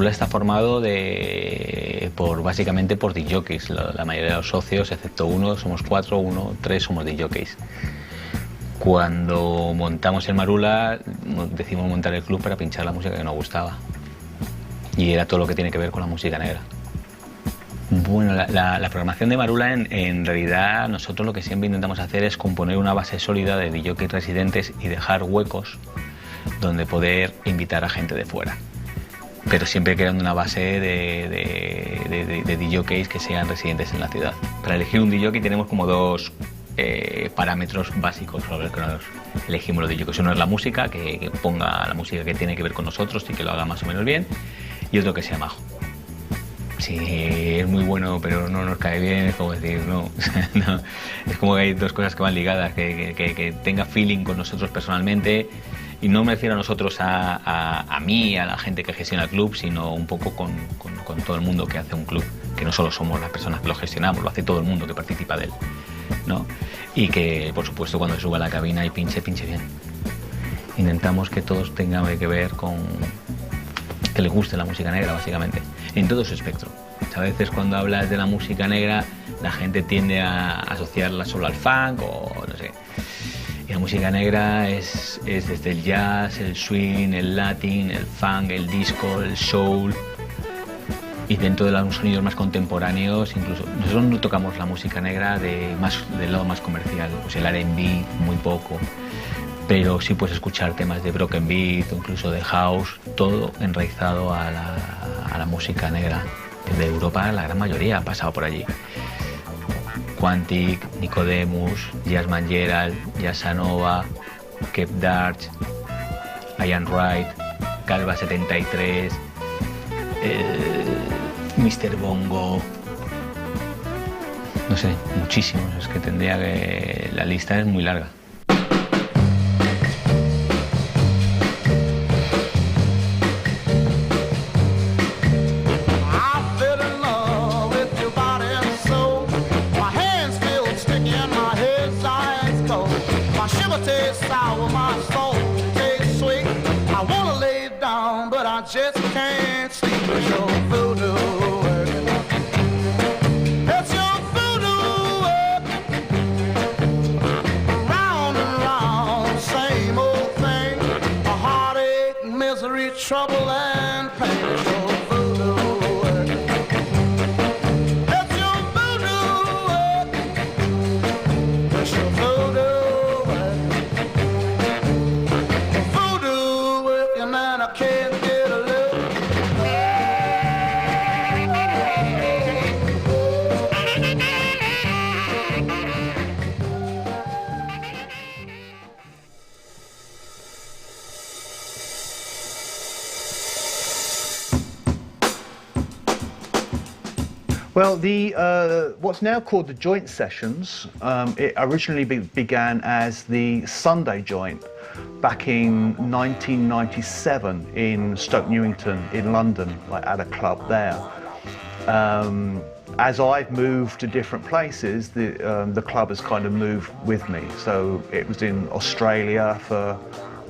Marula está formado básicamente por DJs. La mayoría de los socios, excepto uno, somos 4, 3 somos DJs. Cuando montamos el Marula, decidimos montar el club para pinchar la música que nos gustaba. Y era todo lo que tiene que ver con la música negra. Bueno, la programación de Marula, en realidad, nosotros lo que siempre intentamos hacer es componer una base sólida de DJs residentes y dejar huecos donde poder invitar a gente de fuera. Pero siempre creando una base de DJs que sean residentes en la ciudad. Para elegir un DJ tenemos como dos parámetros básicos sobre los que nos elegimos los DJs. Uno es la música, que ponga la música que tiene que ver con nosotros y que lo haga más o menos bien, y otro que sea majo. Si es muy bueno pero no nos cae bien, es como decir, no, no. Es como que hay dos cosas que van ligadas, que tenga feeling con nosotros personalmente, y no me refiero a nosotros a mí, a la gente que gestiona el club, sino un poco con todo el mundo que hace un club, que no solo somos las personas que lo gestionamos, lo hace todo el mundo que participa de él, ¿no? Y que, por supuesto, cuando se suba a la cabina y pinche bien. Intentamos que todos tengan que ver con que les guste la música negra, básicamente, en todo su espectro. A veces cuando hablas de la música negra, la gente tiende a asociarla solo al funk o no sé. Y la música negra es desde el jazz, el swing, el latin, el funk, el disco, el soul. Y dentro de los sonidos más contemporáneos, incluso nosotros no tocamos la música negra del lado más comercial, pues el R&B muy poco, pero sí puedes escuchar temas de broken beat o incluso de house, todo enraizado a la música negra. De Europa la gran mayoría ha pasado por allí. Quantic, Nicodemus, Jazzman Gerald, Jazzanova, Kev Darch, Ian Wright, Calva 73, Mr. Bongo, no sé, muchísimos, es que la lista es muy larga. Just can't sleep with your voodoo working. It's your voodoo working. Round and round, same old thing. A heartache, misery, trouble and pain. It's your voodoo working. It's your voodoo working. It's your voodoo working. Voodoo working and I can't get Well, what's now called the joint sessions, it originally began as the Sunday joint back in 1997 in Stoke Newington in London, like at a club there. As I've moved to different places, the club has kind of moved with me. So it was in Australia for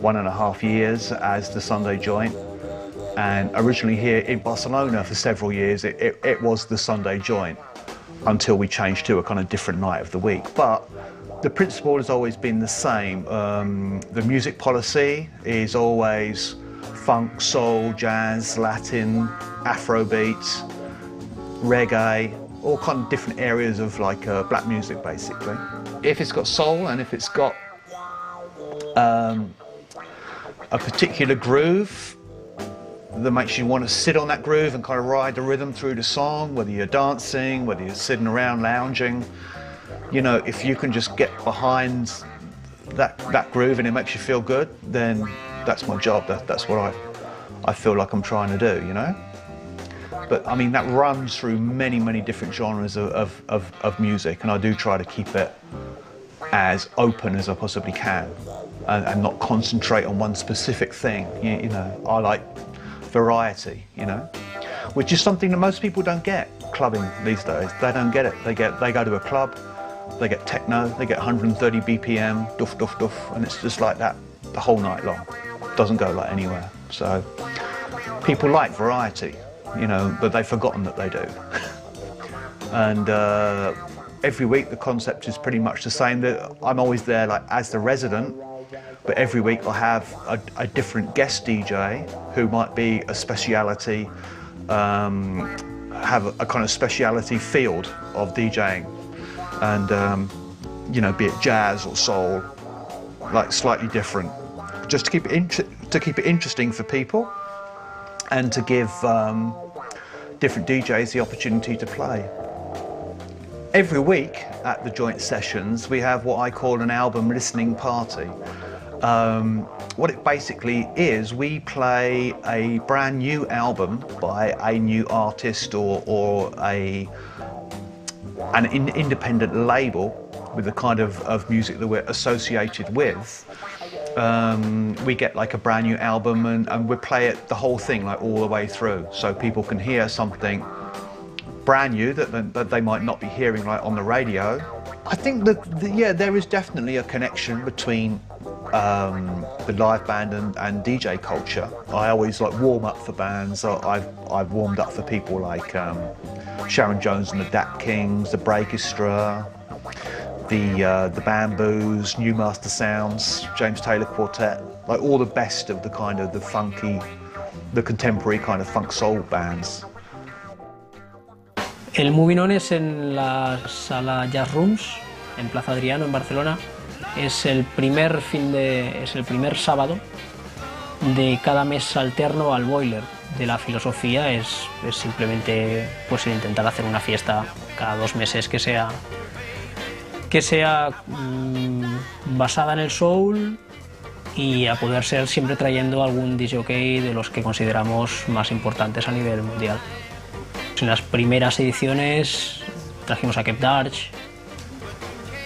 1.5 years as the Sunday joint. And originally here in Barcelona for several years, it was the Sunday joint until we changed to a kind of different night of the week. But the principle has always been the same. The music policy is always funk, soul, jazz, Latin, Afrobeat, reggae, all kind of different areas of like black music basically. If it's got soul and if it's got a particular groove that makes you want to sit on that groove and kind of ride the rhythm through the song, whether you're dancing, whether you're sitting around lounging, you know, if you can just get behind that groove and it makes you feel good, then that's my job. That's what I feel like I'm trying to do, you know. But I mean, that runs through many different genres of music, and I do try to keep it as open as I possibly can and not concentrate on one specific thing. You know, I like variety, you know, which is something that most people don't get clubbing these days. They don't get it. They go to a club, they get techno, they get 130 BPM, doof doof doof, and it's just like that the whole night long. It doesn't go like anywhere. So people like variety, you know, but they've forgotten that they do. And every week the concept is pretty much the same. That I'm always there like as the resident, but every week I'll have a different guest DJ who might be a speciality, have a kind of speciality field of DJing, and you know, be it jazz or soul, like slightly different, just to keep it interesting for people, and to give different DJs the opportunity to play. Every week at the joint sessions we have what I call an album listening party. What it basically is, we play a brand new album by a new artist or an independent label with the kind of music that we're associated with. We get like a brand new album and we play it, the whole thing, like all the way through, so people can hear something brand new that they might not be hearing like on the radio. I think that yeah, there is definitely a connection between the live band and DJ culture. I always like warm up for bands. I've warmed up for people like Sharon Jones and the Dat Kings, the Breakestra, the Bamboos, New Master Sounds, James Taylor Quartet, like all the best of the kind of the funky, the contemporary kind of funk soul bands. El Moving On es en la sala Jazz Rooms, en Plaza Adriano, en Barcelona. Es el primer sábado de cada mes alterno al Boiler. De la filosofía es simplemente pues intentar hacer una fiesta cada 2 meses que sea basada en el soul, y a poder ser siempre trayendo algún DJ de los que consideramos más importantes a nivel mundial. En las primeras ediciones trajimos a Kev Darch,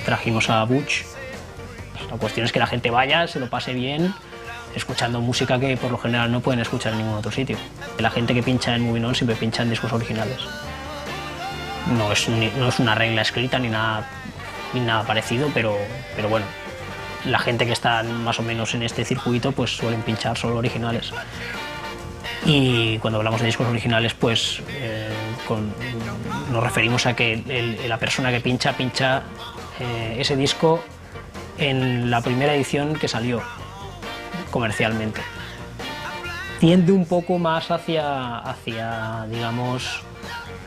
trajimos a Butch. La cuestión es que la gente vaya, se lo pase bien, escuchando música que por lo general no pueden escuchar en ningún otro sitio. La gente que pincha en Moving On siempre pincha en discos originales. No es una regla escrita ni nada parecido, pero bueno, la gente que está más o menos en este circuito pues suelen pinchar solo originales. Y cuando hablamos de discos originales, pues nos referimos a que la persona que pincha ese disco en la primera edición que salió comercialmente. Tiende un poco más hacia digamos,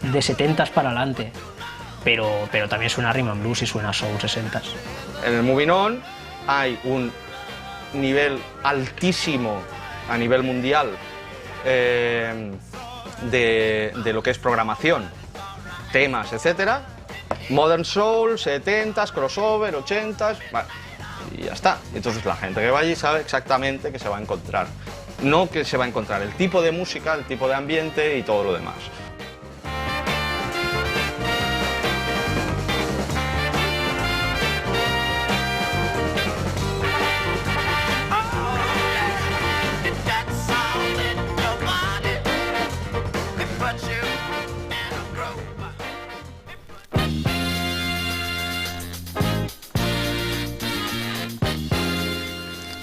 de 70s para adelante, pero también suena rhythm and blues y suena soul 60s. En el Moving On hay un nivel altísimo a nivel mundial de lo que es programación, temas, etcétera. Modern Soul, 70s, crossover, 80s, vale, y ya está. Entonces la gente que va allí sabe exactamente qué se va a encontrar. No que se va a encontrar el tipo de música, el tipo de ambiente y todo lo demás.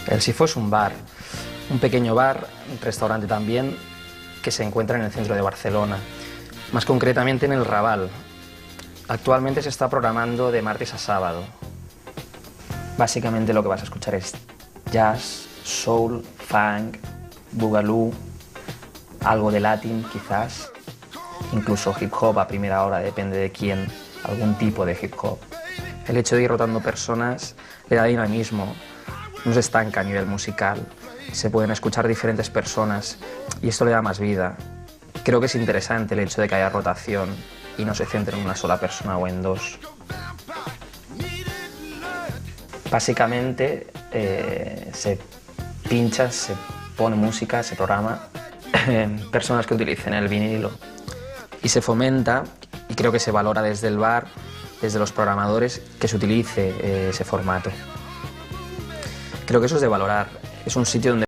El Sifo es un bar, un pequeño bar, un restaurante también, que se encuentra en el centro de Barcelona, más concretamente en el Raval. Actualmente se está programando de martes a sábado. Básicamente lo que vas a escuchar es jazz, soul, funk, boogaloo, algo de latín quizás, incluso hip hop a primera hora, depende de quién, algún tipo de hip hop. El hecho de ir rotando personas le da dinamismo. No se estanca a nivel musical, se pueden escuchar diferentes personas y esto le da más vida. Creo que es interesante el hecho de que haya rotación y no se centre en una sola persona o en dos. Básicamente se pincha, se pone música, se programa personas que utilicen el vinilo y se fomenta, y creo que se valora desde el bar, desde los programadores, que se utilice ese formato. Creo que eso es de valorar. Es un sitio donde